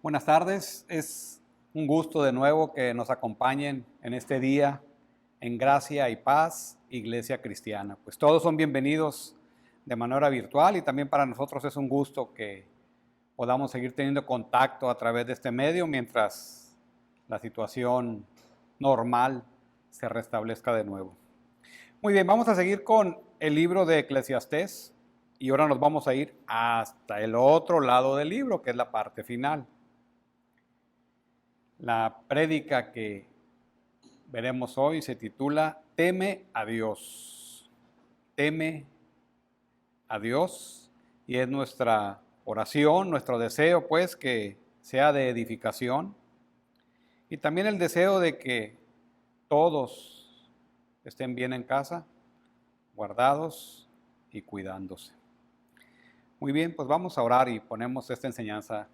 Buenas tardes, es un gusto de nuevo que nos acompañen en este día en Gracia y Paz, Iglesia Cristiana. Pues todos son bienvenidos de manera virtual y también para nosotros es un gusto que podamos seguir teniendo contacto a través de este medio mientras la situación normal se restablezca de nuevo. Muy bien, vamos a seguir con el libro de Eclesiastés y ahora nos vamos a ir hasta el otro lado del libro, que es la parte final. La prédica que veremos hoy se titula Teme a Dios. Teme a Dios, y es nuestra oración, nuestro deseo, pues, que sea de edificación y también el deseo de que todos estén bien en casa, guardados y cuidándose. Muy bien, pues vamos a orar y ponemos esta enseñanza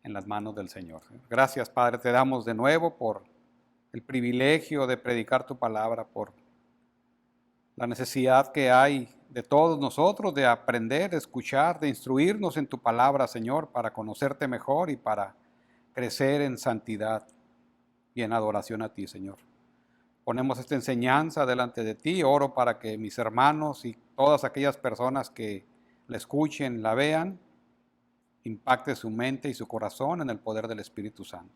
en las manos del Señor. Gracias, Padre, te damos de nuevo por el privilegio de predicar tu palabra, por la necesidad que hay de todos nosotros de aprender, de escuchar, de instruirnos en tu palabra, Señor, para conocerte mejor y para crecer en santidad y en adoración a ti, Señor. Ponemos esta enseñanza delante de ti, oro para que mis hermanos y todas aquellas personas que la escuchen, la vean, impacte su mente y su corazón en el poder del Espíritu Santo.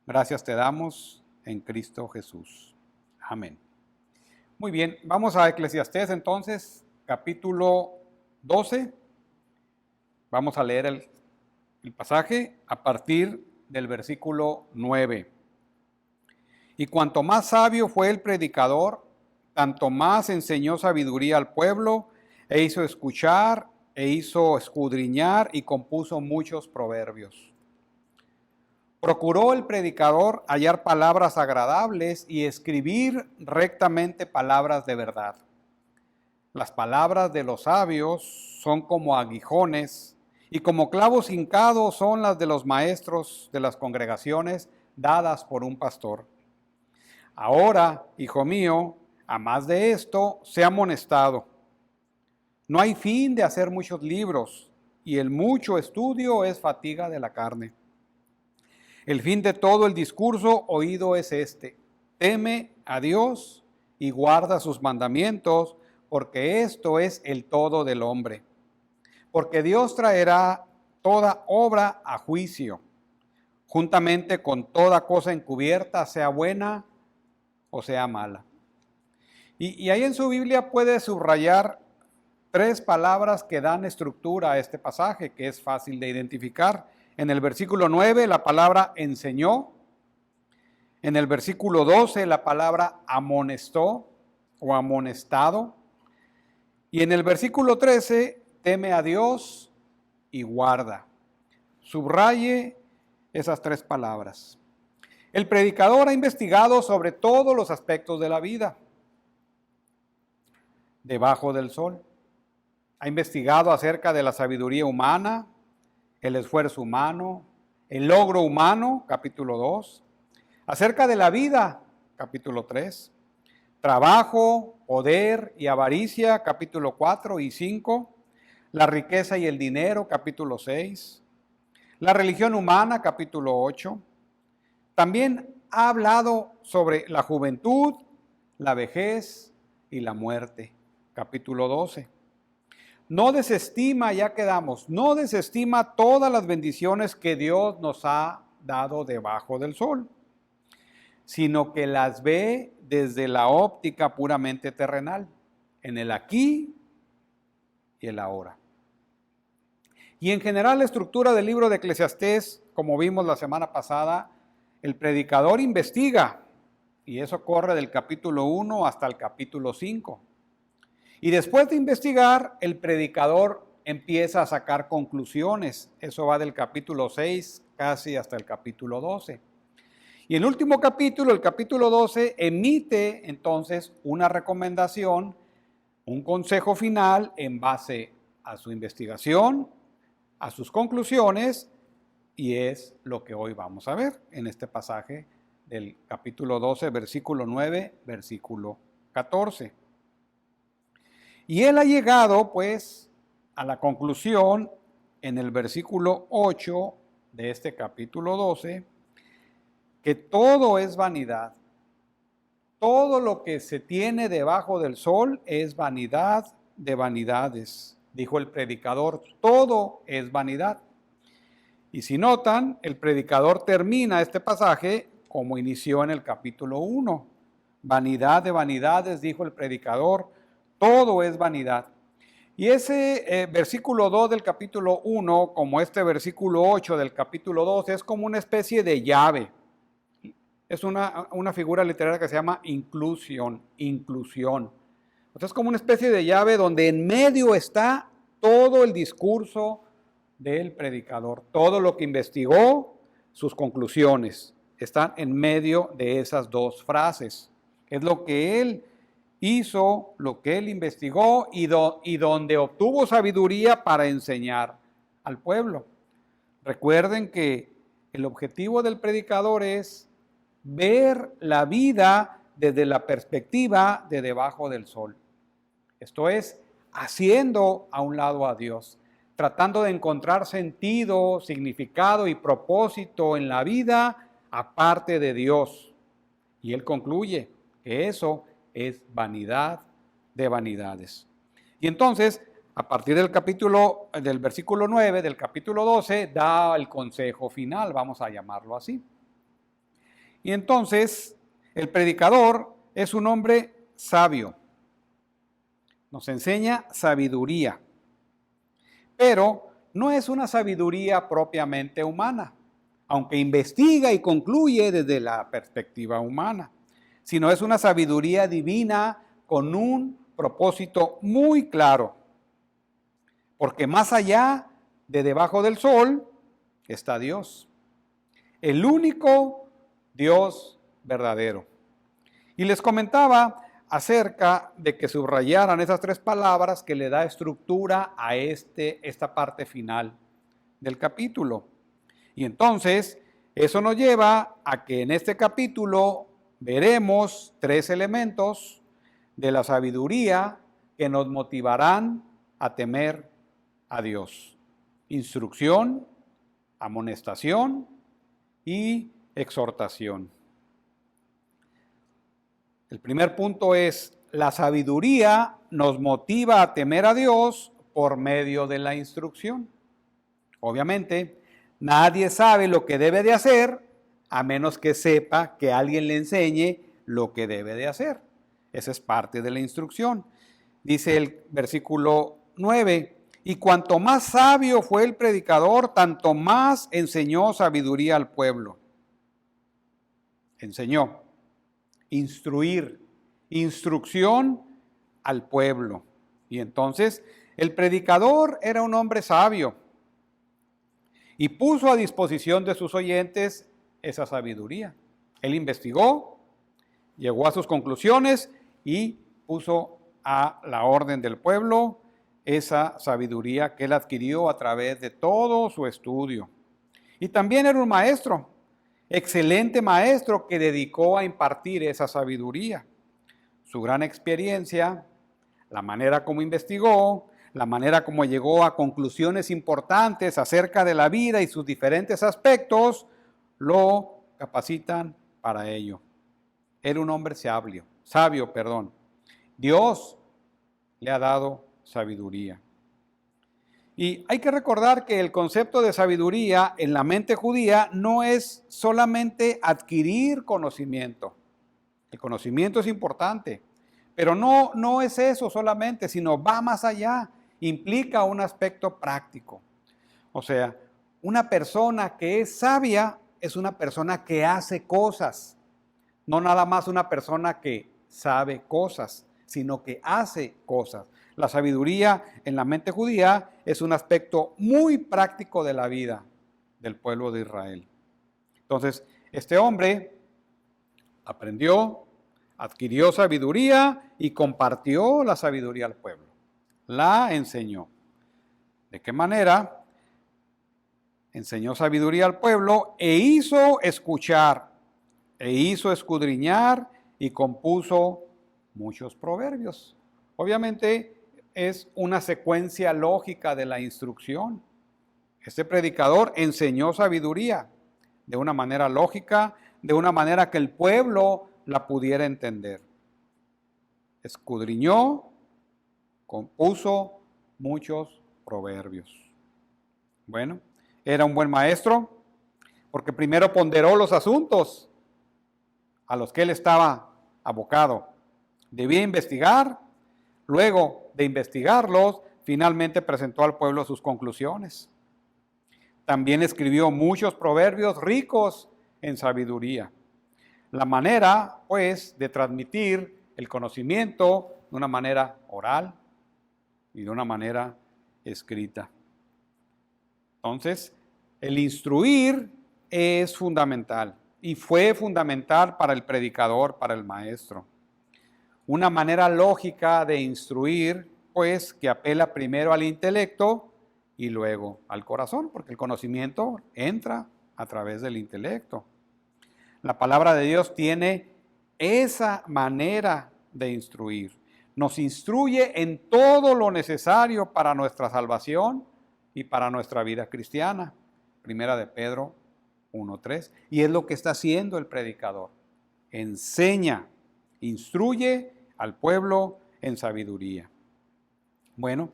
Gracias te damos en Cristo Jesús. Amén. Muy bien, vamos a Eclesiastés entonces, capítulo 12. Vamos a leer el pasaje a partir del versículo 9. Y cuanto más sabio fue el predicador, tanto más enseñó sabiduría al pueblo, e hizo escuchar, e hizo escudriñar, y compuso muchos proverbios. Procuró el predicador hallar palabras agradables y escribir rectamente palabras de verdad. Las palabras de los sabios son como aguijones, y como clavos hincados son las de los maestros de las congregaciones dadas por un pastor. Ahora, hijo mío, a más de esto, sea amonestado. No hay fin de hacer muchos libros, y el mucho estudio es fatiga de la carne. El fin de todo el discurso oído es este: teme a Dios y guarda sus mandamientos, porque esto es el todo del hombre. Porque Dios traerá toda obra a juicio, juntamente con toda cosa encubierta, sea buena o sea mala. Y ahí en su Biblia puede subrayar tres palabras que dan estructura a este pasaje, que es fácil de identificar. En el versículo 9, la palabra enseñó. En el versículo 12, la palabra amonestó o amonestado. Y en el versículo 13, teme a Dios y guarda. Subraye esas tres palabras. El predicador ha investigado sobre todos los aspectos de la vida debajo del sol. Ha investigado acerca de la sabiduría humana, el esfuerzo humano, el logro humano, capítulo 2, acerca de la vida, capítulo 3, trabajo, poder y avaricia, capítulo 4 y 5, la riqueza y el dinero, capítulo 6, la religión humana, capítulo 8. También ha hablado sobre la juventud, la vejez y la muerte, capítulo 12. No desestima, ya quedamos, no desestima todas las bendiciones que Dios nos ha dado debajo del sol, sino que las ve desde la óptica puramente terrenal, en el aquí y el ahora. Y en general la estructura del libro de Eclesiastés, como vimos la semana pasada, el predicador investiga, y eso corre del capítulo 1 hasta el capítulo 5. Y después de investigar, el predicador empieza a sacar conclusiones. Eso va del capítulo 6 casi hasta el capítulo 12. Y el último capítulo, el capítulo 12, emite entonces una recomendación, un consejo final en base a su investigación, a sus conclusiones, y es lo que hoy vamos a ver en este pasaje del capítulo 12, versículo 9, versículo 14. Y él ha llegado, pues, a la conclusión en el versículo 8 de este capítulo 12, que todo es vanidad. Todo lo que se tiene debajo del sol es vanidad de vanidades, dijo el predicador. Todo es vanidad. Y si notan, el predicador termina este pasaje como inició en el capítulo 1. Vanidad de vanidades, dijo el predicador, todo es vanidad. Y ese versículo 2 del capítulo 1, como este versículo 8 del capítulo 2, es como una especie de llave. Es una figura literaria que se llama inclusión. Entonces es como una especie de llave donde en medio está todo el discurso del predicador. Todo lo que investigó, sus conclusiones, están en medio de esas dos frases. Es lo que él hizo, lo que él investigó y donde obtuvo sabiduría para enseñar al pueblo. Recuerden que el objetivo del predicador es ver la vida desde la perspectiva de debajo del sol. Esto es, haciendo a un lado a Dios, tratando de encontrar sentido, significado y propósito en la vida aparte de Dios. Y él concluye que eso es vanidad de vanidades. Y entonces, a partir del versículo 9 del capítulo 12, da el consejo final, vamos a llamarlo así. Y entonces, el predicador es un hombre sabio. Nos enseña sabiduría. Pero no es una sabiduría propiamente humana, aunque investiga y concluye desde la perspectiva humana, sino es una sabiduría divina con un propósito muy claro. Porque más allá de debajo del sol está Dios, el único Dios verdadero. Y les comentaba acerca de que subrayaran esas tres palabras que le da estructura a esta parte final del capítulo. Y entonces, eso nos lleva a que en este capítulo veremos tres elementos de la sabiduría que nos motivarán a temer a Dios. Instrucción, amonestación y exhortación. El primer punto es, la sabiduría nos motiva a temer a Dios por medio de la instrucción. Obviamente, nadie sabe lo que debe de hacer a menos que sepa que alguien le enseñe lo que debe de hacer. Esa es parte de la instrucción. Dice el versículo 9, y cuanto más sabio fue el predicador, tanto más enseñó sabiduría al pueblo. Enseñó. Instruir, instrucción al pueblo. Y entonces el predicador era un hombre sabio y puso a disposición de sus oyentes esa sabiduría. Él investigó, llegó a sus conclusiones y puso a la orden del pueblo esa sabiduría que él adquirió a través de todo su estudio. Y también era un maestro. Excelente maestro que dedicó a impartir esa sabiduría. Su gran experiencia, la manera como investigó, la manera como llegó a conclusiones importantes acerca de la vida y sus diferentes aspectos, lo capacitan para ello. Era un hombre sabio. Dios le ha dado sabiduría. Y hay que recordar que el concepto de sabiduría en la mente judía no es solamente adquirir conocimiento. El conocimiento es importante, pero no es eso solamente, sino va más allá, implica un aspecto práctico. O sea, una persona que es sabia es una persona que hace cosas, no nada más una persona que sabe cosas, sino que hace cosas. La sabiduría en la mente judía es un aspecto muy práctico de la vida del pueblo de Israel. Entonces, este hombre aprendió, adquirió sabiduría y compartió la sabiduría al pueblo. La enseñó. ¿De qué manera? Enseñó sabiduría al pueblo e hizo escuchar, e hizo escudriñar y compuso muchos proverbios. Obviamente, es una secuencia lógica de la instrucción. Este predicador enseñó sabiduría de una manera lógica, de una manera que el pueblo la pudiera entender. Escudriñó, compuso muchos proverbios. Bueno, era un buen maestro porque primero ponderó los asuntos a los que él estaba abocado. Debía investigar, luego de investigarlos, finalmente presentó al pueblo sus conclusiones. También escribió muchos proverbios ricos en sabiduría. La manera, pues, de transmitir el conocimiento de una manera oral y de una manera escrita. Entonces, el instruir es fundamental y fue fundamental para el predicador, para el maestro. Una manera lógica de instruir, pues, que apela primero al intelecto y luego al corazón, porque el conocimiento entra a través del intelecto. La palabra de Dios tiene esa manera de instruir. Nos instruye en todo lo necesario para nuestra salvación y para nuestra vida cristiana. Primera de Pedro 1:3. Y es lo que está haciendo el predicador. Enseña, instruye al pueblo en sabiduría. Bueno,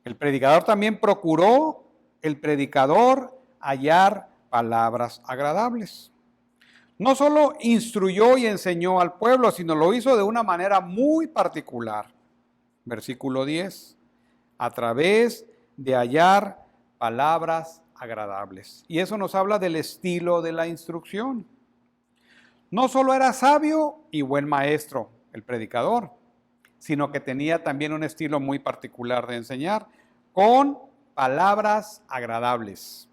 el predicador también procuró, hallar palabras agradables. No solo instruyó y enseñó al pueblo, sino lo hizo de una manera muy particular. Versículo 10, a través de hallar palabras agradables. Y eso nos habla del estilo de la instrucción. No solo era sabio y buen maestro, el predicador, sino que tenía también un estilo muy particular de enseñar, con palabras agradables.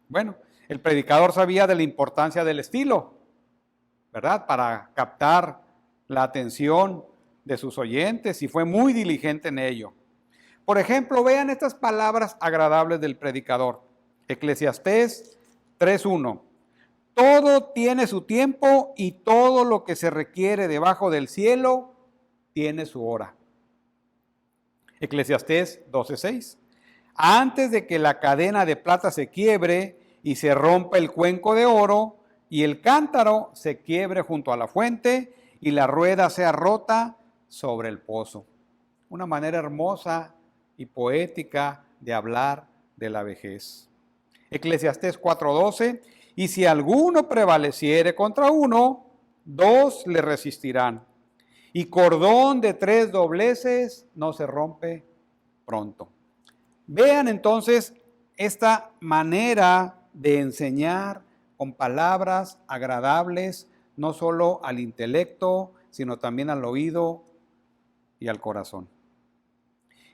Bueno, el predicador sabía de la importancia del estilo, ¿verdad? Para captar la atención de sus oyentes y fue muy diligente en ello. Por ejemplo, vean estas palabras agradables del predicador. Eclesiastés 3:1. Todo tiene su tiempo y todo lo que se requiere debajo del cielo tiene su hora. Eclesiastés 12:6. Antes de que la cadena de plata se quiebre y se rompa el cuenco de oro y el cántaro se quiebre junto a la fuente y la rueda sea rota sobre el pozo. Una manera hermosa y poética de hablar de la vejez. Eclesiastés 4:12. Y si alguno prevaleciere contra uno, dos le resistirán. Y cordón de 3 dobleces no se rompe pronto. Vean entonces esta manera de enseñar con palabras agradables, no solo al intelecto, sino también al oído y al corazón.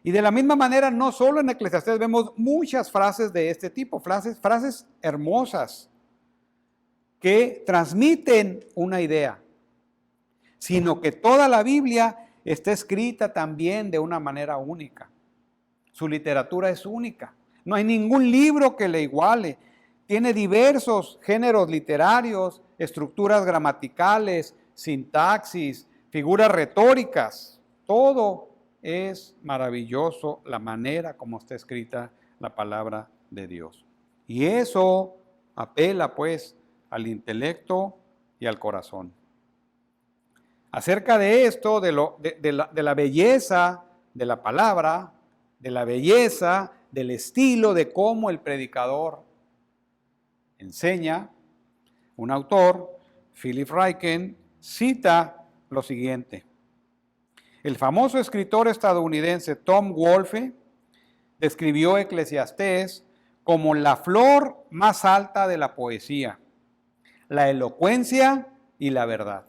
Y de la misma manera, no solo en Eclesiastés vemos muchas frases de este tipo, frases hermosas que transmiten una idea, sino que toda la Biblia está escrita también de una manera única. Su literatura es única. No hay ningún libro que le iguale. Tiene diversos géneros literarios, estructuras gramaticales, sintaxis, figuras retóricas. Todo es maravilloso la manera como está escrita la palabra de Dios. Y eso apela pues al intelecto y al corazón. Acerca de esto, de la belleza de la palabra, de la belleza del estilo de cómo el predicador enseña, un autor, Philip Ryken, cita lo siguiente. El famoso escritor estadounidense Tom Wolfe describió Eclesiastés como la flor más alta de la poesía, la elocuencia y la verdad.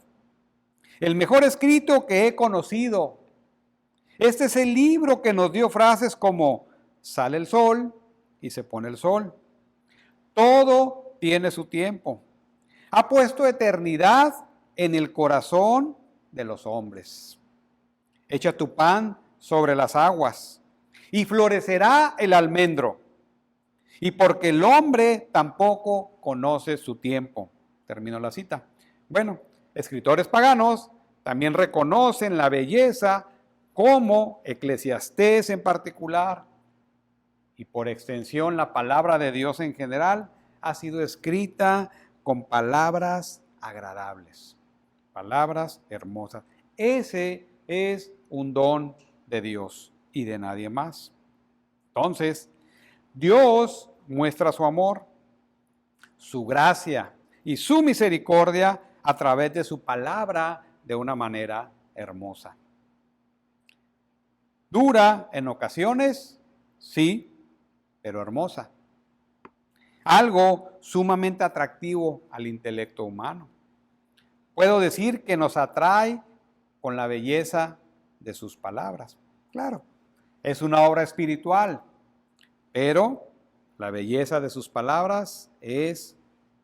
El mejor escrito que he conocido. Este es el libro que nos dio frases como sale el sol y se pone el sol. Todo tiene su tiempo. Ha puesto eternidad en el corazón de los hombres. Echa tu pan sobre las aguas y florecerá el almendro. Y porque el hombre tampoco conoce su tiempo. Termino la cita. Bueno, escritores paganos también reconocen la belleza como Eclesiastés en particular y por extensión la palabra de Dios en general, ha sido escrita con palabras agradables, palabras hermosas. Ese es un don de Dios y de nadie más. Entonces, Dios muestra su amor, su gracia y su misericordia a través de su palabra de una manera hermosa. Dura en ocasiones, sí, pero hermosa. Algo sumamente atractivo al intelecto humano. Puedo decir que nos atrae con la belleza de sus palabras. Claro, es una obra espiritual, pero la belleza de sus palabras es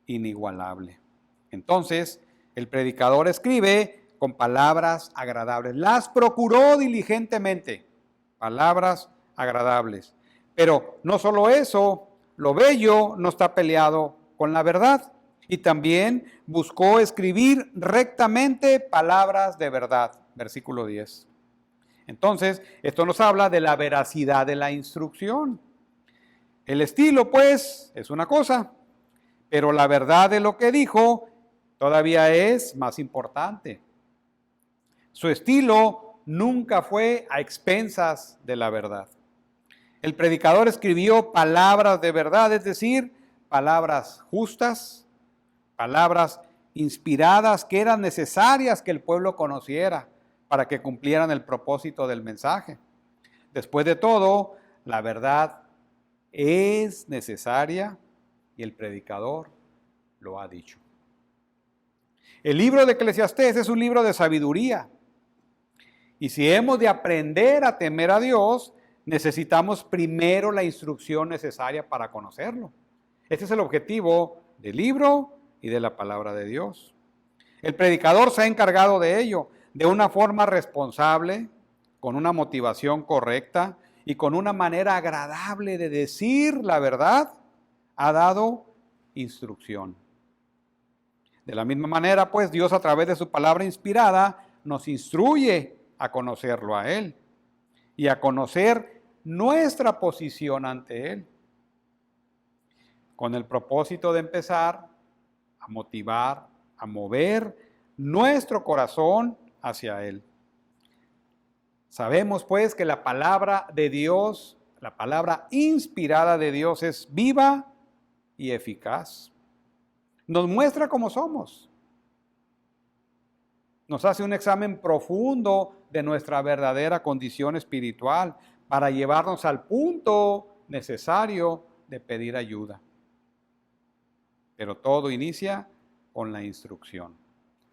inigualable. Entonces, el predicador escribe con palabras agradables. Las procuró diligentemente, palabras agradables. Pero no solo eso, lo bello no está peleado con la verdad. Y también buscó escribir rectamente palabras de verdad. Versículo 10. Entonces, esto nos habla de la veracidad de la instrucción. El estilo, pues, es una cosa, pero la verdad de lo que dijo todavía es más importante. Su estilo nunca fue a expensas de la verdad. El predicador escribió palabras de verdad, es decir, palabras justas, palabras inspiradas que eran necesarias que el pueblo conociera para que cumplieran el propósito del mensaje. Después de todo, la verdad es necesaria y el predicador lo ha dicho. El libro de Eclesiastés es un libro de sabiduría. Y si hemos de aprender a temer a Dios, necesitamos primero la instrucción necesaria para conocerlo. Este es el objetivo del libro y de la palabra de Dios. El predicador se ha encargado de ello de una forma responsable, con una motivación correcta y con una manera agradable de decir la verdad. Ha dado instrucción. De la misma manera, pues, Dios a través de su palabra inspirada nos instruye a conocerlo a Él y a conocer nuestra posición ante Él, con el propósito de empezar a motivar, a mover nuestro corazón hacia Él. Sabemos, pues, que la palabra de Dios, la palabra inspirada de Dios es viva y eficaz. Nos muestra cómo somos. Nos hace un examen profundo de nuestra verdadera condición espiritual para llevarnos al punto necesario de pedir ayuda. Pero todo inicia con la instrucción.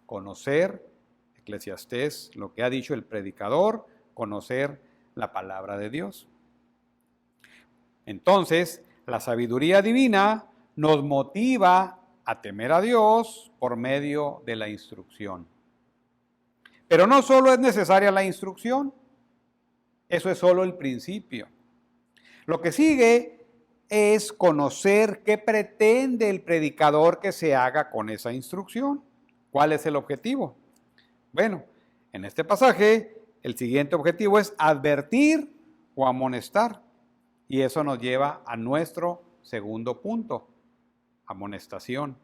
Conocer, Eclesiastés, lo que ha dicho el predicador, conocer la palabra de Dios. Entonces, la sabiduría divina nos motiva a temer a Dios por medio de la instrucción. Pero no solo es necesaria la instrucción, eso es solo el principio. Lo que sigue es conocer qué pretende el predicador que se haga con esa instrucción. ¿Cuál es el objetivo? Bueno, en este pasaje, el siguiente objetivo es advertir o amonestar. Y eso nos lleva a nuestro segundo punto, amonestación.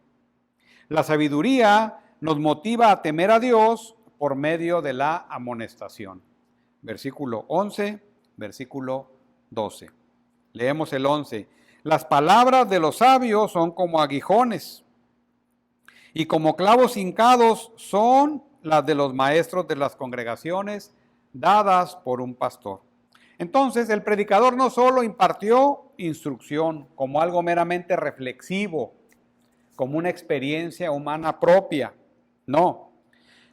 La sabiduría nos motiva a temer a Dios por medio de la amonestación. Versículo 11, versículo 12. Leemos el 11. Las palabras de los sabios son como aguijones, y como clavos hincados son las de los maestros de las congregaciones dadas por un pastor. Entonces, el predicador no solo impartió instrucción como algo meramente reflexivo, como una experiencia humana propia, no,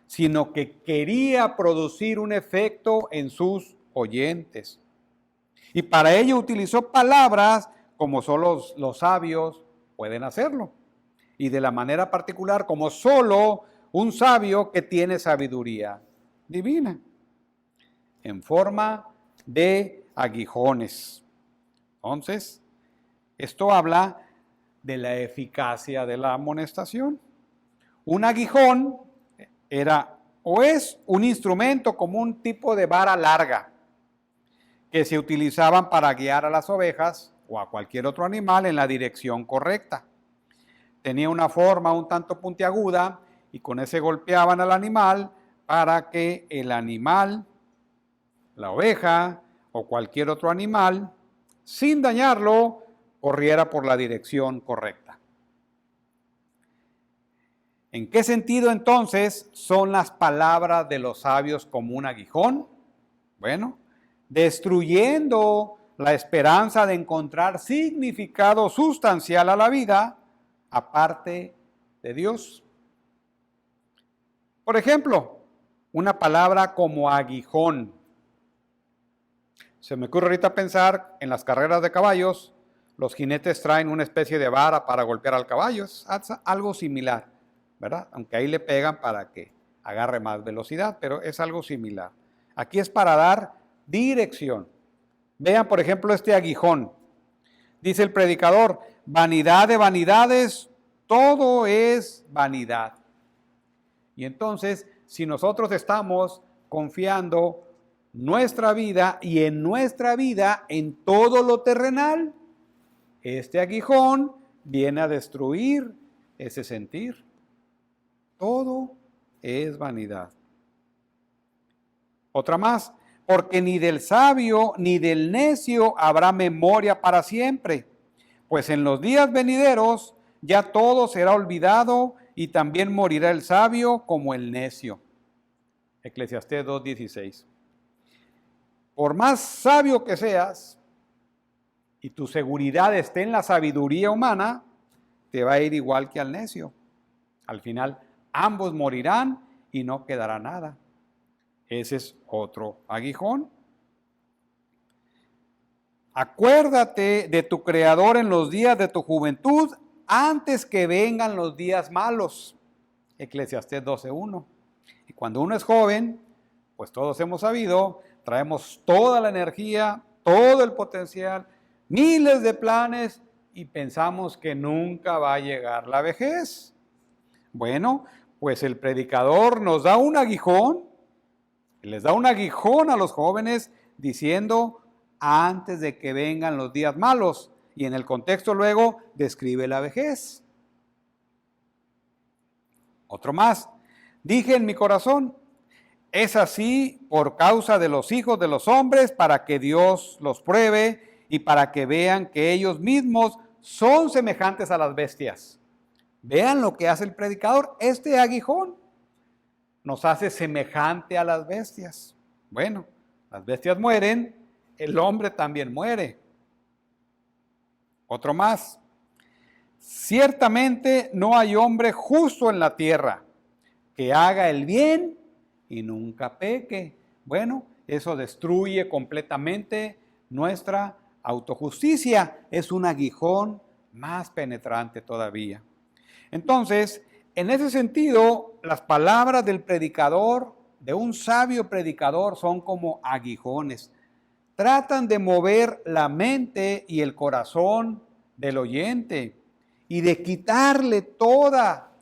sino que quería producir un efecto en sus oyentes. Y para ello utilizó palabras como solo los sabios pueden hacerlo. Y de la manera particular como solo un sabio que tiene sabiduría divina. En forma de aguijones. Entonces, esto habla de la eficacia de la amonestación. Un aguijón era o es un instrumento como un tipo de vara larga que se utilizaban para guiar a las ovejas o a cualquier otro animal en la dirección correcta. Tenía una forma un tanto puntiaguda y con ese golpeaban al animal para que el animal, la oveja o cualquier otro animal, sin dañarlo, corriera por la dirección correcta. ¿En qué sentido entonces son las palabras de los sabios como un aguijón? Bueno, destruyendo la esperanza de encontrar significado sustancial a la vida aparte de Dios. Por ejemplo, una palabra como aguijón. Se me ocurre ahorita pensar en las carreras de caballos, los jinetes traen una especie de vara para golpear al caballo, es algo similar, ¿verdad? Aunque ahí le pegan para que agarre más velocidad, pero es algo similar. Aquí es para dar dirección. Vean, por ejemplo, este aguijón. Dice el predicador, vanidad de vanidades, todo es vanidad. Y entonces, si nosotros estamos confiando nuestra vida y en nuestra vida en todo lo terrenal, este aguijón viene a destruir ese sentir. Todo es vanidad. Otra más, porque ni del sabio ni del necio habrá memoria para siempre, pues en los días venideros ya todo será olvidado y también morirá el sabio como el necio. Eclesiastés 2:16. Por más sabio que seas y tu seguridad esté en la sabiduría humana, te va a ir igual que al necio. Al final, ambos morirán y no quedará nada. Ese es otro aguijón. Acuérdate de tu Creador en los días de tu juventud, antes que vengan los días malos. Eclesiastés 12:1. Y cuando uno es joven, pues todos hemos sabido, traemos toda la energía, todo el potencial, miles de planes y pensamos que nunca va a llegar la vejez. Bueno, pues el predicador nos da un aguijón, les da un aguijón a los jóvenes diciendo antes de que vengan los días malos, y en el contexto luego describe la vejez. Otro más, dije en mi corazón, es así por causa de los hijos de los hombres, para que Dios los pruebe y para que vean que ellos mismos son semejantes a las bestias. Vean lo que hace el predicador, este aguijón nos hace semejante a las bestias. Bueno, las bestias mueren, el hombre también muere. Otro más. Ciertamente no hay hombre justo en la tierra que haga el bien y nunca peque. Bueno, eso destruye completamente nuestra autojusticia. Es un aguijón más penetrante todavía. Entonces, en ese sentido, las palabras del predicador, de un sabio predicador, son como aguijones. Tratan de mover la mente y el corazón del oyente y de quitarle toda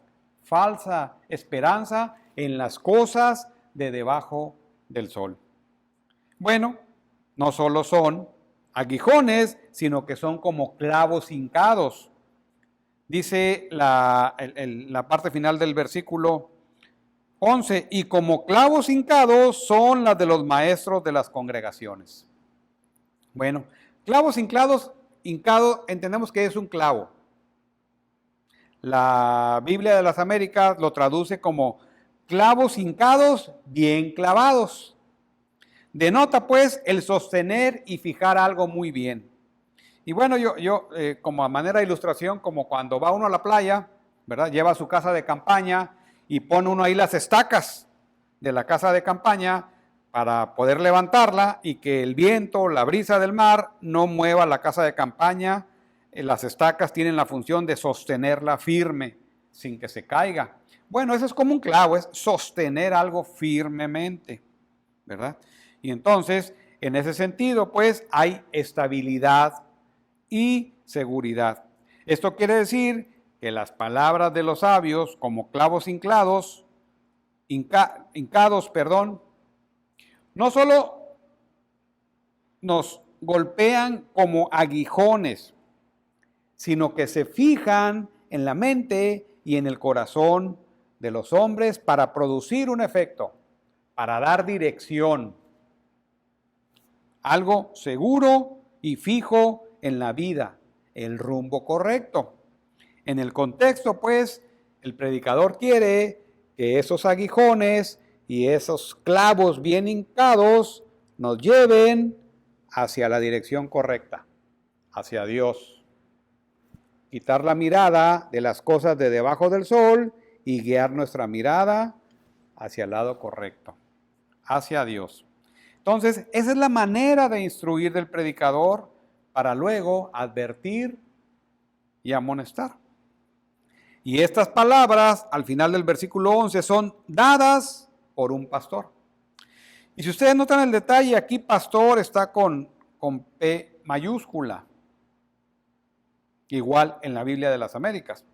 falsa esperanza en las cosas de debajo del sol. Bueno, no solo son aguijones, sino que son como clavos hincados. Dice la parte final del versículo 11, y como clavos hincados son las de los maestros de las congregaciones. Bueno, clavos hincados, entendemos que es un clavo. La Biblia de las Américas lo traduce como clavos hincados bien clavados. Denota pues el sostener y fijar algo muy bien. Y bueno, yo como a manera de ilustración, como cuando va uno a la playa, ¿verdad? Lleva su casa de campaña y pone uno ahí las estacas de la casa de campaña para poder levantarla y que el viento, la brisa del mar no mueva la casa de campaña. Las estacas tienen la función de sostenerla firme sin que se caiga. Bueno, eso es como un clavo, es sostener algo firmemente, ¿verdad? Y entonces, en ese sentido, pues hay estabilidad y seguridad. Esto quiere decir que las palabras de los sabios, como clavos hincados, no solo nos golpean como aguijones, sino que se fijan en la mente y en el corazón de los hombres para producir un efecto, para dar dirección, algo seguro y fijo en la vida, el rumbo correcto. En el contexto, pues, el predicador quiere que esos aguijones y esos clavos bien hincados nos lleven hacia la dirección correcta, hacia Dios. Quitar la mirada de las cosas de debajo del sol y guiar nuestra mirada hacia el lado correcto, hacia Dios. Entonces, esa es la manera de instruir del predicador para luego advertir y amonestar. Y estas palabras, al final del versículo 11, son dadas por un pastor. Y si ustedes notan el detalle, aquí pastor está con P mayúscula, igual en la Biblia de las Américas.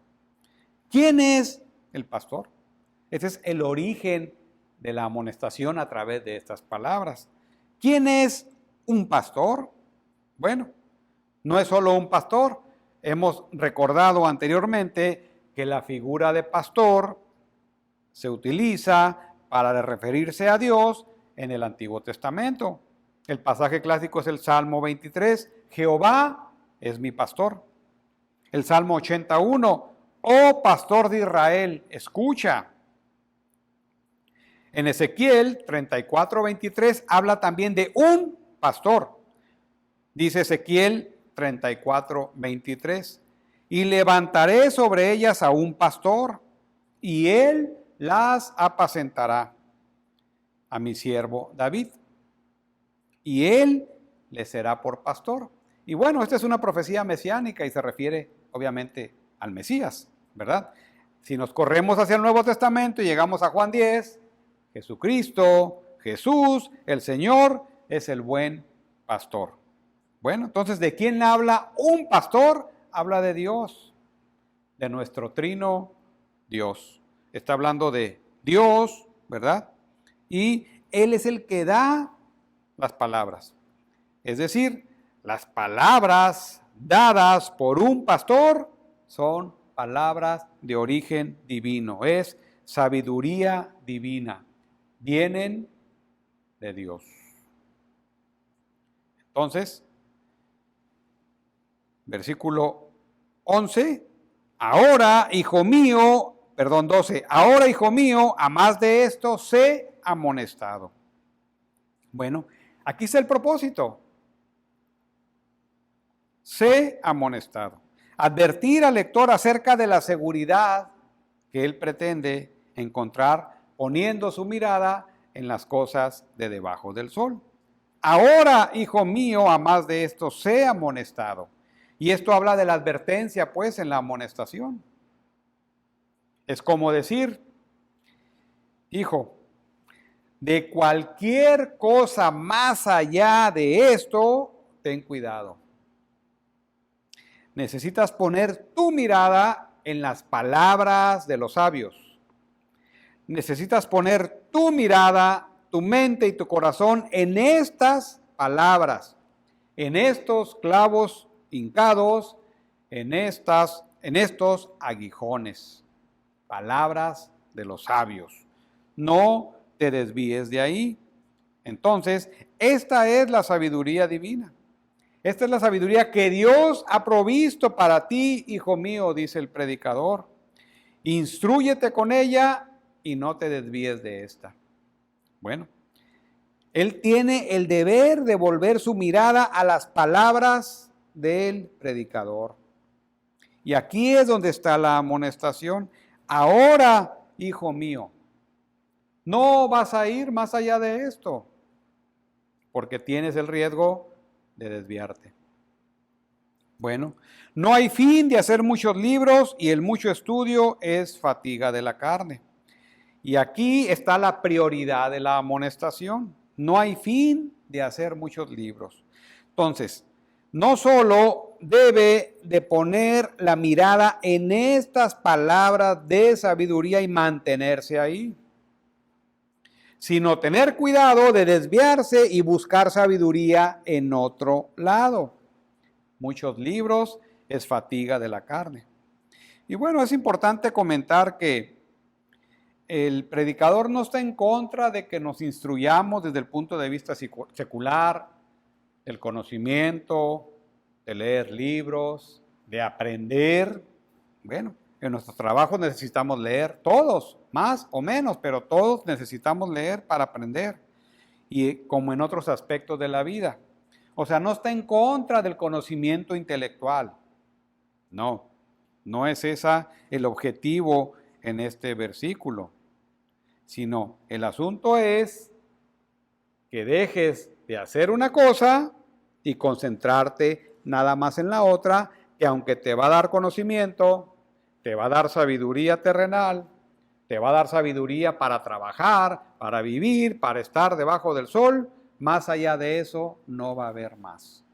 ¿Quién es el pastor? Ese es el origen de la amonestación a través de estas palabras. ¿Quién es un pastor? Bueno, no es solo un pastor. Hemos recordado anteriormente que la figura de pastor se utiliza para referirse a Dios en el Antiguo Testamento. El pasaje clásico es el Salmo 23, Jehová es mi pastor. El Salmo 81, oh pastor de Israel, escucha. En Ezequiel 34, 23 habla también de un pastor. Dice Ezequiel 34, 23. Y levantaré sobre ellas a un pastor, y él las apacentará, a mi siervo David, y él le será por pastor. Y bueno, esta es una profecía mesiánica y se refiere obviamente al Mesías, ¿verdad? Si nos corremos hacia el Nuevo Testamento y llegamos a Juan 10, Jesucristo, Jesús, el Señor, es el buen pastor. Bueno, entonces, ¿de quién habla un pastor? Habla de Dios, de nuestro trino Dios. Está hablando de Dios, ¿verdad? Y Él es el que da las palabras. Es decir, las palabras dadas por un pastor son palabras de origen divino. Es sabiduría divina. Vienen de Dios. Entonces, versículo 11, ahora, hijo mío, 12, ahora, hijo mío, a más de esto, sé amonestado. Bueno, aquí está el propósito. Sé amonestado. Advertir al lector acerca de la seguridad que él pretende encontrar poniendo su mirada en las cosas de debajo del sol. Ahora, hijo mío, a más de esto, sé amonestado. Y esto habla de la advertencia, pues, en la amonestación. Es como decir, hijo, de cualquier cosa más allá de esto, ten cuidado. Necesitas poner tu mirada en las palabras de los sabios. Necesitas poner tu mirada, tu mente y tu corazón en estas palabras, en estos clavos hincados, en estos aguijones, palabras de los sabios. No te desvíes de ahí. Entonces, esta es la sabiduría divina. Esta es la sabiduría que Dios ha provisto para ti, hijo mío, dice el predicador. Instrúyete con ella y no te desvíes de esta. Bueno, él tiene el deber de volver su mirada a las palabras del predicador. Y aquí es donde está la amonestación. Ahora, hijo mío, no vas a ir más allá de esto, porque tienes el riesgo de desviarte. Bueno, no hay fin de hacer muchos libros y el mucho estudio es fatiga de la carne. Y aquí está la prioridad de la amonestación. No hay fin de hacer muchos libros. Entonces, no solo debe de poner la mirada en estas palabras de sabiduría y mantenerse ahí, sino tener cuidado de desviarse y buscar sabiduría en otro lado. Muchos libros es fatiga de la carne. Y bueno, es importante comentar que el predicador no está en contra de que nos instruyamos desde el punto de vista secular, del conocimiento, de leer libros, de aprender. Bueno, en nuestros trabajos necesitamos leer, todos, más o menos, pero todos necesitamos leer para aprender, y como en otros aspectos de la vida. O sea, no está en contra del conocimiento intelectual. No, no es ese el objetivo en este versículo, sino el asunto es que dejes de hacer una cosa y concentrarte nada más en la otra, que aunque te va a dar conocimiento, te va a dar sabiduría terrenal, te va a dar sabiduría para trabajar, para vivir, para estar debajo del sol, más allá de eso no va a haber más.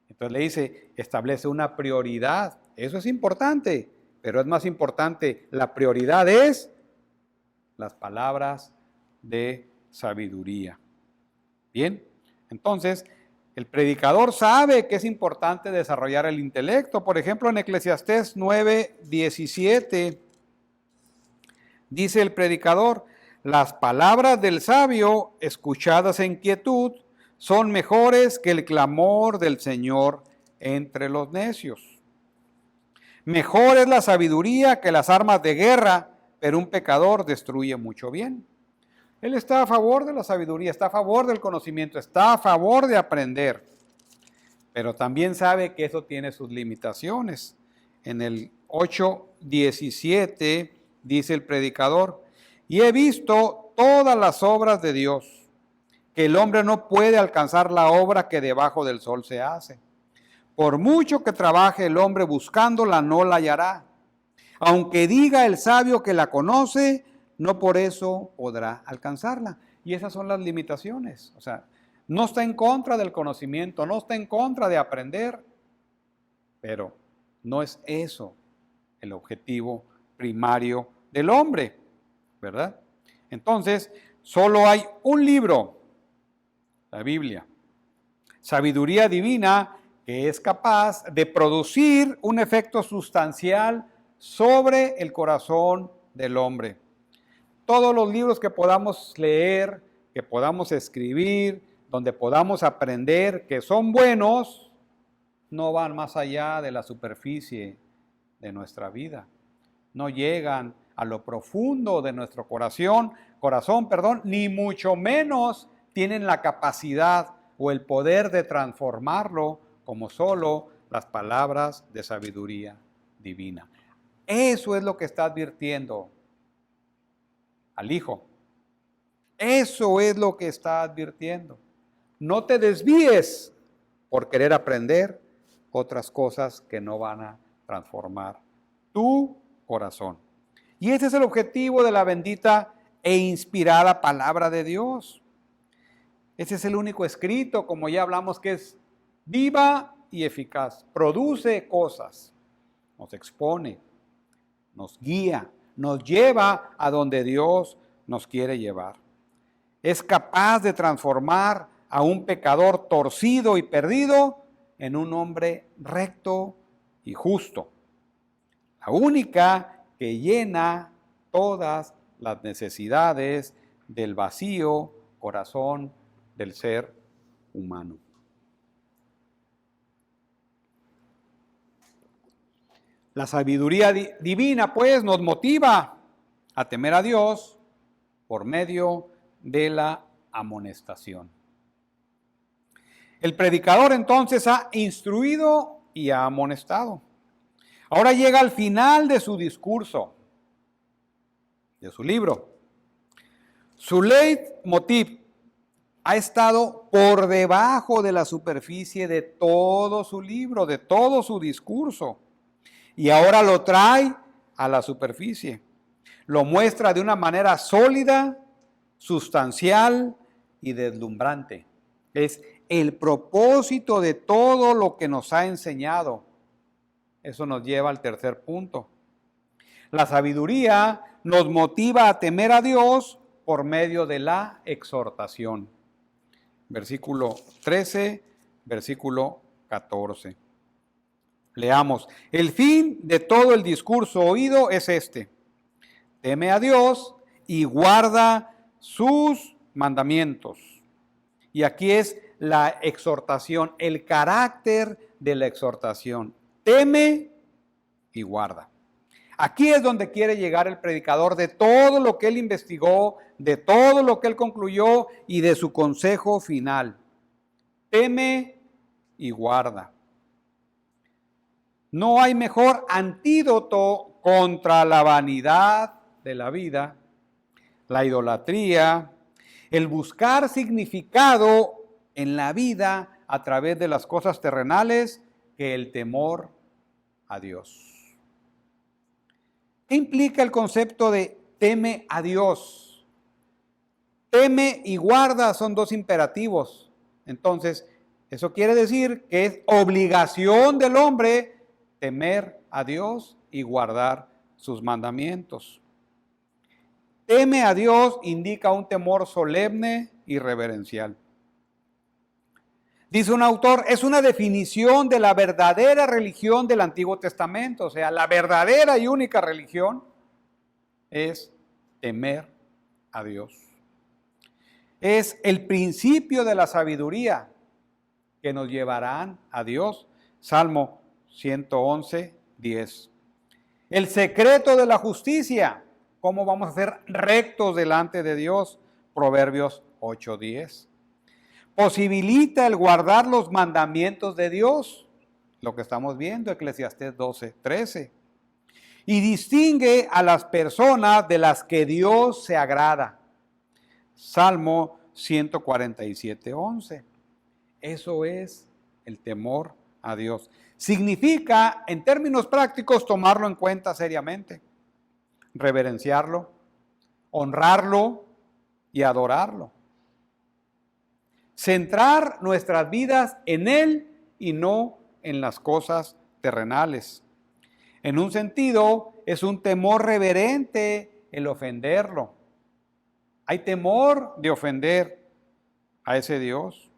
Entonces le dice, establece una prioridad. Eso es importante, pero es más importante, la prioridad es las palabras de sabiduría. Bien, entonces el predicador sabe que es importante desarrollar el intelecto. Por ejemplo, en Eclesiastés 9:17 dice el predicador, las palabras del sabio escuchadas en quietud son mejores que el clamor del Señor entre los necios. Mejor es la sabiduría que las armas de guerra, pero un pecador destruye mucho bien. Él está a favor de la sabiduría, está a favor del conocimiento, está a favor de aprender, pero también sabe que eso tiene sus limitaciones. En el 8:17 dice el predicador, y he visto todas las obras de Dios, que el hombre no puede alcanzar la obra que debajo del sol se hace. Por mucho que trabaje el hombre buscándola, no la hallará. Aunque diga el sabio que la conoce, no por eso podrá alcanzarla. Y esas son las limitaciones. O sea, no está en contra del conocimiento, no está en contra de aprender, pero no es eso el objetivo primario del hombre, ¿verdad? Entonces, solo hay un libro, la Biblia, sabiduría divina, que es capaz de producir un efecto sustancial sobre el corazón del hombre. Todos los libros que podamos leer, que podamos escribir, donde podamos aprender que son buenos, no van más allá de la superficie de nuestra vida. No llegan a lo profundo de nuestro corazón, ni mucho menos tienen la capacidad o el poder de transformarlo como solo las palabras de sabiduría divina. Eso es lo que está advirtiendo al Hijo. Eso es lo que está advirtiendo. No te desvíes por querer aprender otras cosas que no van a transformar tu corazón. Y ese es el objetivo de la bendita e inspirada palabra de Dios. Ese es el único escrito, como ya hablamos, que es viva y eficaz. Produce cosas, nos expone, nos guía, nos lleva a donde Dios nos quiere llevar. Es capaz de transformar a un pecador torcido y perdido en un hombre recto y justo. La única que llena todas las necesidades del vacío corazón del ser humano. La sabiduría divina, pues, nos motiva a temer a Dios por medio de la amonestación. El predicador entonces ha instruido y ha amonestado. Ahora llega al final de su discurso, de su libro. Su leitmotiv ha estado por debajo de la superficie de todo su libro, de todo su discurso. Y ahora lo trae a la superficie. Lo muestra de una manera sólida, sustancial y deslumbrante. Es el propósito de todo lo que nos ha enseñado. Eso nos lleva al tercer punto. La sabiduría nos motiva a temer a Dios por medio de la exhortación. Versículo 13, versículo 14. Leamos. El fin de todo el discurso oído es este: teme a Dios y guarda sus mandamientos. Y aquí es la exhortación, el carácter de la exhortación. Teme y guarda. Aquí es donde quiere llegar el predicador de todo lo que él investigó, de todo lo que él concluyó y de su consejo final. Teme y guarda. No hay mejor antídoto contra la vanidad de la vida, la idolatría, el buscar significado en la vida a través de las cosas terrenales que el temor a Dios. ¿Qué implica el concepto de teme a Dios? Teme y guarda son dos imperativos. Entonces, eso quiere decir que es obligación del hombre temer a Dios y guardar sus mandamientos. Teme a Dios indica un temor solemne y reverencial. Dice un autor, es una definición de la verdadera religión del Antiguo Testamento. O sea, la verdadera y única religión es temer a Dios. Es el principio de la sabiduría que nos llevarán a Dios. Salmo 111, 10. El secreto de la justicia, cómo vamos a ser rectos delante de Dios. Proverbios 8, 10. Posibilita el guardar los mandamientos de Dios, lo que estamos viendo, Eclesiastés 12, 13. Y distingue a las personas de las que Dios se agrada. Salmo 147, 11. Eso es el temor a Dios. Significa, en términos prácticos, tomarlo en cuenta seriamente, reverenciarlo, honrarlo y adorarlo. Centrar nuestras vidas en Él y no en las cosas terrenales. En un sentido, es un temor reverente el ofenderlo. Hay temor de ofender a ese Dios,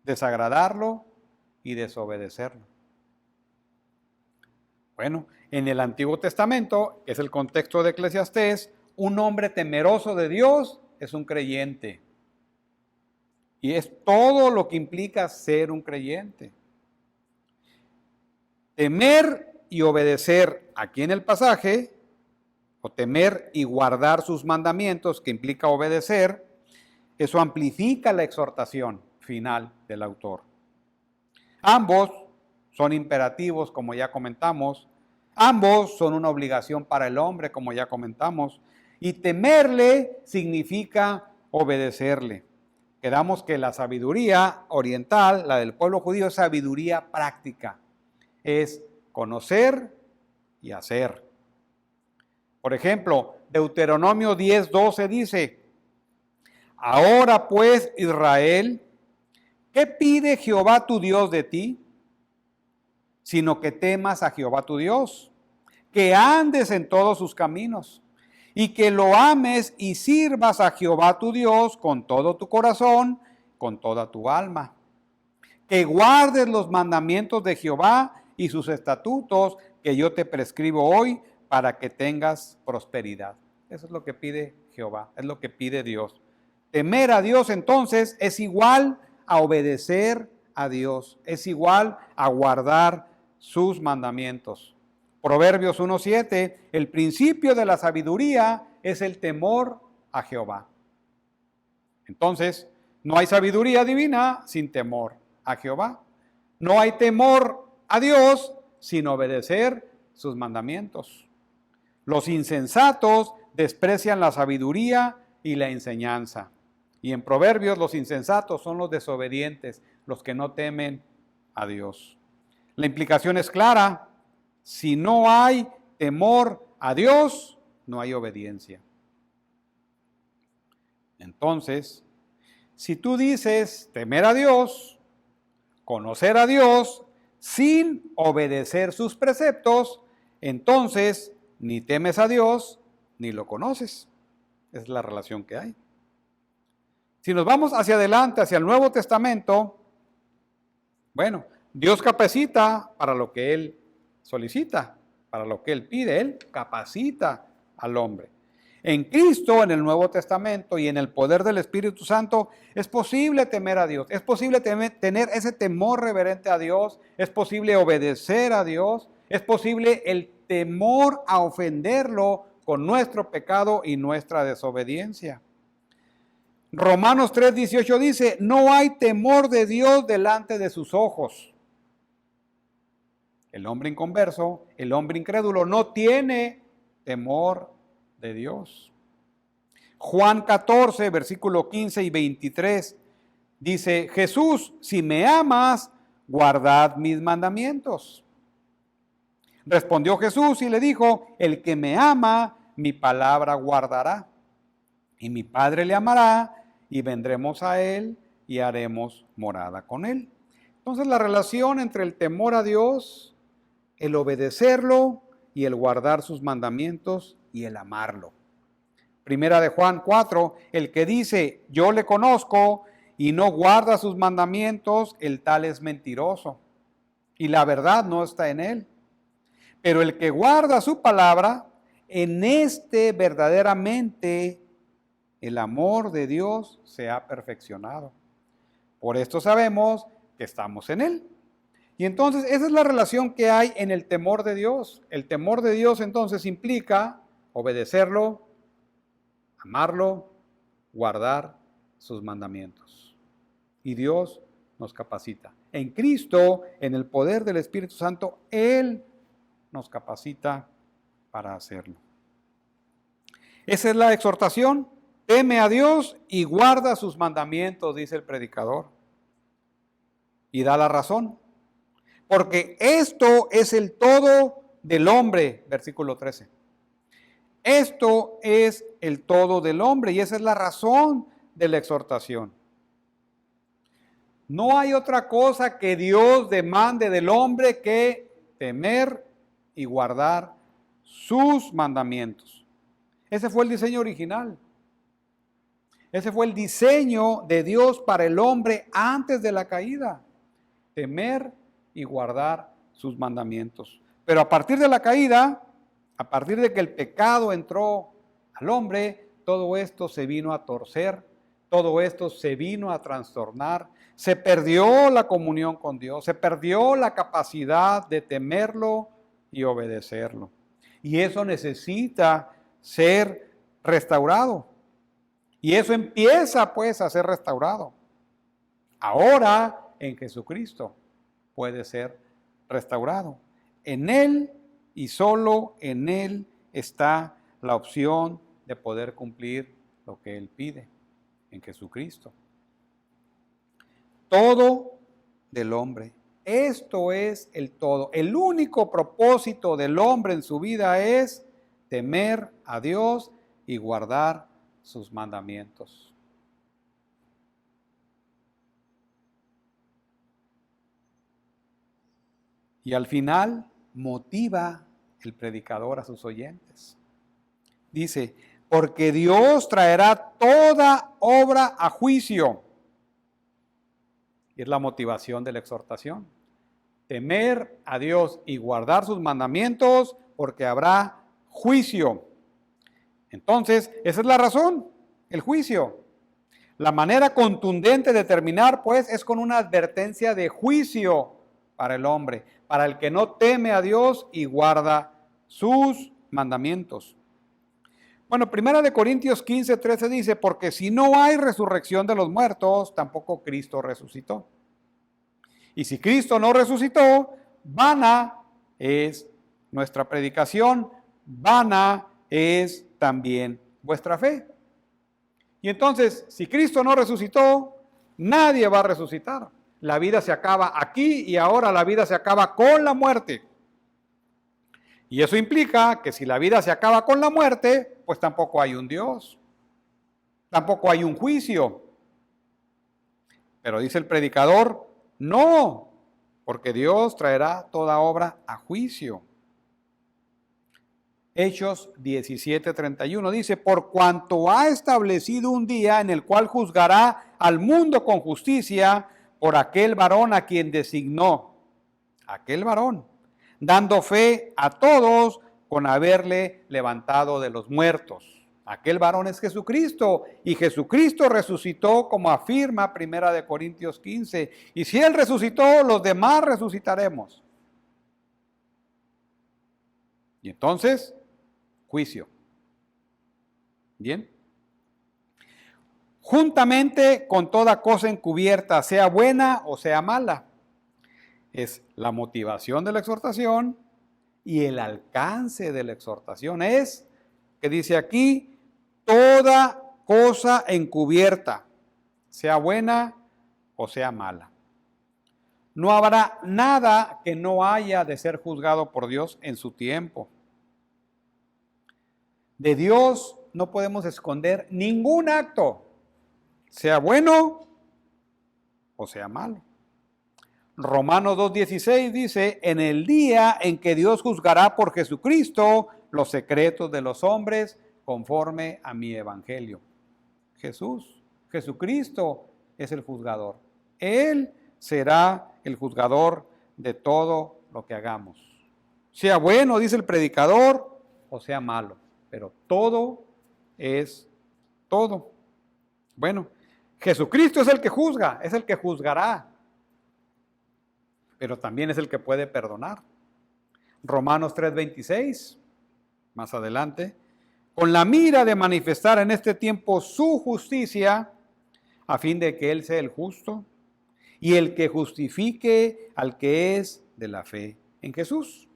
desagradarlo y desobedecerlo. Bueno, en el Antiguo Testamento, que es el contexto de Eclesiastés, un hombre temeroso de Dios es un creyente. Y es todo lo que implica ser un creyente. Temer y obedecer, aquí en el pasaje, o temer y guardar sus mandamientos, que implica obedecer, eso amplifica la exhortación final del autor. Ambos son imperativos, como ya comentamos. Ambos son una obligación para el hombre, como ya comentamos. Y temerle significa obedecerle. Quedamos que la sabiduría oriental, la del pueblo judío, es sabiduría práctica. Es conocer y hacer. Por ejemplo, Deuteronomio 10:12 dice: ahora pues, Israel, ¿qué pide Jehová tu Dios de ti? Sino que temas a Jehová tu Dios, que andes en todos sus caminos, y que lo ames y sirvas a Jehová tu Dios con todo tu corazón, con toda tu alma. Que guardes los mandamientos de Jehová y sus estatutos que yo te prescribo hoy para que tengas prosperidad. Eso es lo que pide Jehová, es lo que pide Dios. Temer a Dios entonces es igual a obedecer a Dios, es igual a guardar sus mandamientos. Proverbios 1:7, el principio de la sabiduría es el temor a Jehová. Entonces, no hay sabiduría divina sin temor a Jehová. No hay temor a Dios sin obedecer sus mandamientos. Los insensatos desprecian la sabiduría y la enseñanza. Y en Proverbios los insensatos son los desobedientes, los que no temen a Dios. La implicación es clara. Si no hay temor a Dios, no hay obediencia. Entonces, si tú dices temer a Dios, conocer a Dios, sin obedecer sus preceptos, entonces ni temes a Dios, ni lo conoces. Esa es la relación que hay. Si nos vamos hacia adelante, hacia el Nuevo Testamento, bueno, Dios capacita para lo que Él solicita, para lo que Él pide. Él capacita al hombre. En Cristo, en el Nuevo Testamento y en el poder del Espíritu Santo, es posible temer a Dios, es posible tener ese temor reverente a Dios, es posible obedecer a Dios, es posible el temor a ofenderlo con nuestro pecado y nuestra desobediencia. Romanos 3:18 dice, no hay temor de Dios delante de sus ojos. El hombre inconverso, el hombre incrédulo, no tiene temor de Dios. Juan 14, versículo 15 y 23 dice, Jesús, si me amas, guardad mis mandamientos. Respondió Jesús y le dijo, el que me ama, mi palabra guardará, y mi Padre le amará, y vendremos a él y haremos morada con él. Entonces la relación entre el temor a Dios, el obedecerlo y el guardar sus mandamientos y el amarlo. Primera de Juan 4, el que dice, yo le conozco y no guarda sus mandamientos, el tal es mentiroso, y la verdad no está en él. Pero el que guarda su palabra, en este verdaderamente el amor de Dios se ha perfeccionado. Por esto sabemos que estamos en él. Y entonces esa es la relación que hay en el temor de Dios. El temor de Dios entonces implica obedecerlo, amarlo, guardar sus mandamientos. Y Dios nos capacita. En Cristo, en el poder del Espíritu Santo, Él nos capacita para hacerlo. Esa es la exhortación. Teme a Dios y guarda sus mandamientos, dice el predicador. Y da la razón. Porque esto es el todo del hombre, versículo 13. Esto es el todo del hombre y esa es la razón de la exhortación. No hay otra cosa que Dios demande del hombre que temer y guardar sus mandamientos. Ese fue el diseño original. Ese fue el diseño de Dios para el hombre antes de la caída. Temer y guardar sus mandamientos. Pero a partir de la caída, a partir de que el pecado entró al hombre, todo esto se vino a torcer, todo esto se vino a trastornar, se perdió la comunión con Dios, se perdió la capacidad de temerlo y obedecerlo. Y eso necesita ser restaurado. Y eso empieza pues a ser restaurado. Ahora en Jesucristo puede ser restaurado. En Él y solo en Él está la opción de poder cumplir lo que Él pide, en Jesucristo. Todo del hombre. Esto es el todo. El único propósito del hombre en su vida es temer a Dios y guardar sus mandamientos. Y al final motiva el predicador a sus oyentes. Dice, porque Dios traerá toda obra a juicio. Y es la motivación de la exhortación. Temer a Dios y guardar sus mandamientos porque habrá juicio. Entonces, esa es la razón, el juicio. La manera contundente de terminar, pues, es con una advertencia de juicio para el hombre, para el que no teme a Dios y guarda sus mandamientos. Bueno, 1 Corintios 15:13 dice, porque si no hay resurrección de los muertos, tampoco Cristo resucitó. Y si Cristo no resucitó, vana es nuestra predicación, vana es también vuestra fe. Y entonces, si Cristo no resucitó, nadie va a resucitar. La vida se acaba aquí y ahora la vida se acaba con la muerte. Y eso implica que si la vida se acaba con la muerte, pues tampoco hay un Dios. Tampoco hay un juicio. Pero dice el predicador, no, porque Dios traerá toda obra a juicio. Hechos 17:31 dice, por cuanto ha establecido un día en el cual juzgará al mundo con justicia por aquel varón a quien designó, aquel varón, dando fe a todos con haberle levantado de los muertos. Aquel varón es Jesucristo, y Jesucristo resucitó, como afirma 1 Corintios 15. Y si Él resucitó, los demás resucitaremos. Y entonces, juicio. ¿Bien? Juntamente con toda cosa encubierta, sea buena o sea mala. Es la motivación de la exhortación y el alcance de la exhortación. Es, que dice aquí, toda cosa encubierta, sea buena o sea mala. No habrá nada que no haya de ser juzgado por Dios en su tiempo. De Dios no podemos esconder ningún acto, sea bueno o sea malo. Romanos 2:16 dice, en el día en que Dios juzgará por Jesucristo los secretos de los hombres conforme a mi evangelio. Jesucristo es el juzgador. Él será el juzgador de todo lo que hagamos. Sea bueno, dice el predicador, o sea malo. Pero todo es todo. Bueno, Jesucristo es el que juzga, es el que juzgará. Pero también es el que puede perdonar. Romanos 3:26, más adelante, con la mira de manifestar en este tiempo su justicia, a fin de que Él sea el justo y el que justifique al que es de la fe en Jesús.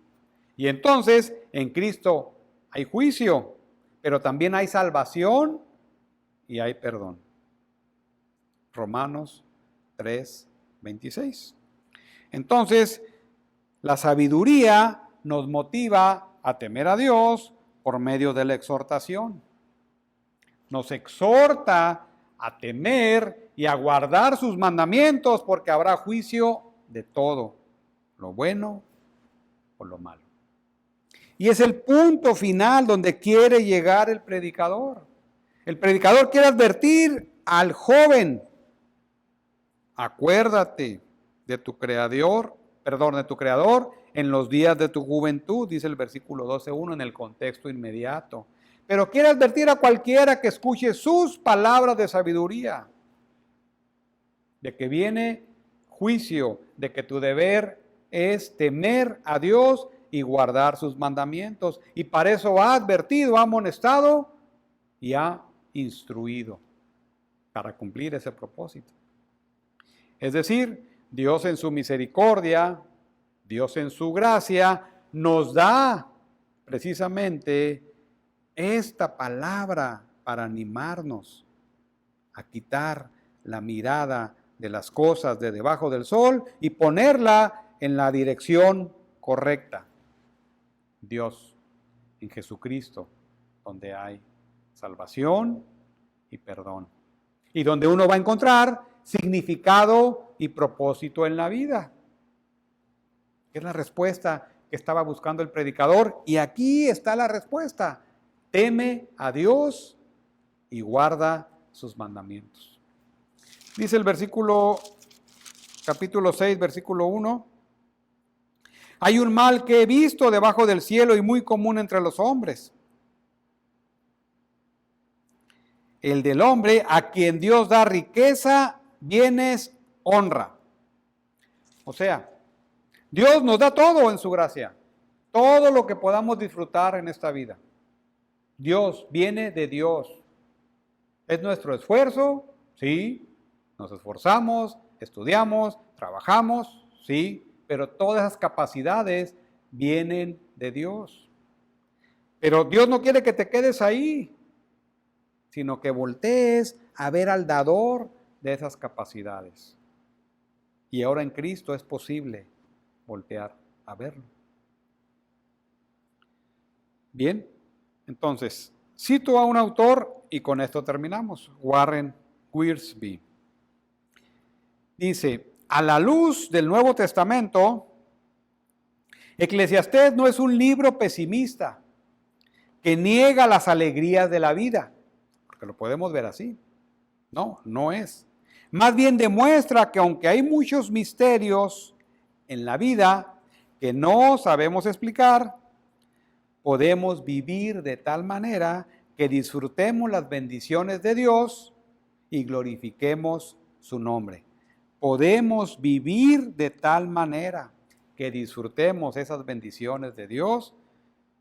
Y entonces, en Cristo hay juicio, pero también hay salvación y hay perdón. Romanos 3:26. Entonces, la sabiduría nos motiva a temer a Dios por medio de la exhortación. Nos exhorta a temer y a guardar sus mandamientos porque habrá juicio de todo, lo bueno o lo malo. Y es el punto final donde quiere llegar el predicador. El predicador quiere advertir al joven, acuérdate de tu creador en los días de tu juventud, dice el versículo 12:1 en el contexto inmediato. Pero quiere advertir a cualquiera que escuche sus palabras de sabiduría, de que viene juicio, de que tu deber es temer a Dios y guardar sus mandamientos. Y para eso ha advertido, ha amonestado y ha instruido para cumplir ese propósito. Es decir, Dios en su misericordia, Dios en su gracia, nos da precisamente esta palabra para animarnos a quitar la mirada de las cosas de debajo del sol y ponerla en la dirección correcta. Dios, en Jesucristo, donde hay salvación y perdón. Y donde uno va a encontrar significado y propósito en la vida. Es la respuesta que estaba buscando el predicador. Y aquí está la respuesta. Teme a Dios y guarda sus mandamientos. Dice el capítulo 6, versículo 1. Hay un mal que he visto debajo del cielo y muy común entre los hombres. El del hombre a quien Dios da riqueza, bienes, honra. O sea, Dios nos da todo en su gracia. Todo lo que podamos disfrutar en esta vida. Dios viene de Dios. ¿Es nuestro esfuerzo? Sí. Nos esforzamos, estudiamos, trabajamos, sí. Pero todas esas capacidades vienen de Dios. Pero Dios no quiere que te quedes ahí, sino que voltees a ver al dador de esas capacidades. Y ahora en Cristo es posible voltear a verlo. Bien, entonces, cito a un autor y con esto terminamos, Warren Wiersbe. Dice, a la luz del Nuevo Testamento, Eclesiastés no es un libro pesimista, que niega las alegrías de la vida, porque lo podemos ver así. No, no es. Más bien demuestra que aunque hay muchos misterios en la vida que no sabemos explicar, podemos vivir de tal manera que disfrutemos las bendiciones de Dios y glorifiquemos su nombre. Podemos vivir de tal manera que disfrutemos esas bendiciones de Dios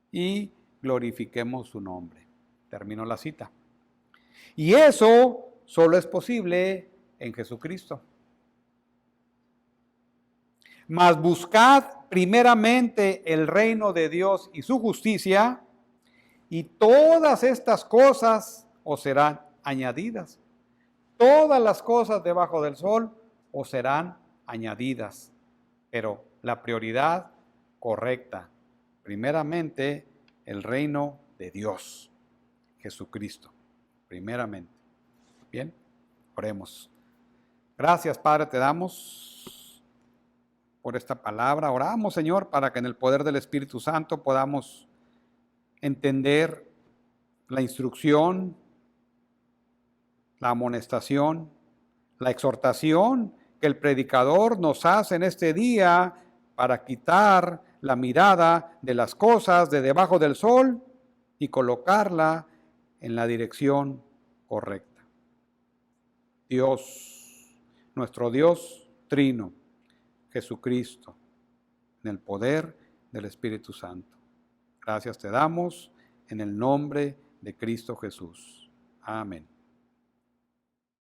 y glorifiquemos su nombre. Termino la cita. Y eso solo es posible en Jesucristo. Mas buscad primeramente el reino de Dios y su justicia, y todas estas cosas os serán añadidas. Todas las cosas debajo del sol os serán añadidas. Pero la prioridad correcta, primeramente el reino de Dios, Jesucristo, primeramente. Bien, oremos. Gracias, Padre, te damos por esta palabra. Oramos, Señor, para que en el poder del Espíritu Santo podamos entender la instrucción, la amonestación, la exhortación que el predicador nos hace en este día para quitar la mirada de las cosas de debajo del sol y colocarla en la dirección correcta. Dios, nuestro Dios trino, Jesucristo, en el poder del Espíritu Santo. Gracias te damos en el nombre de Cristo Jesús. Amén.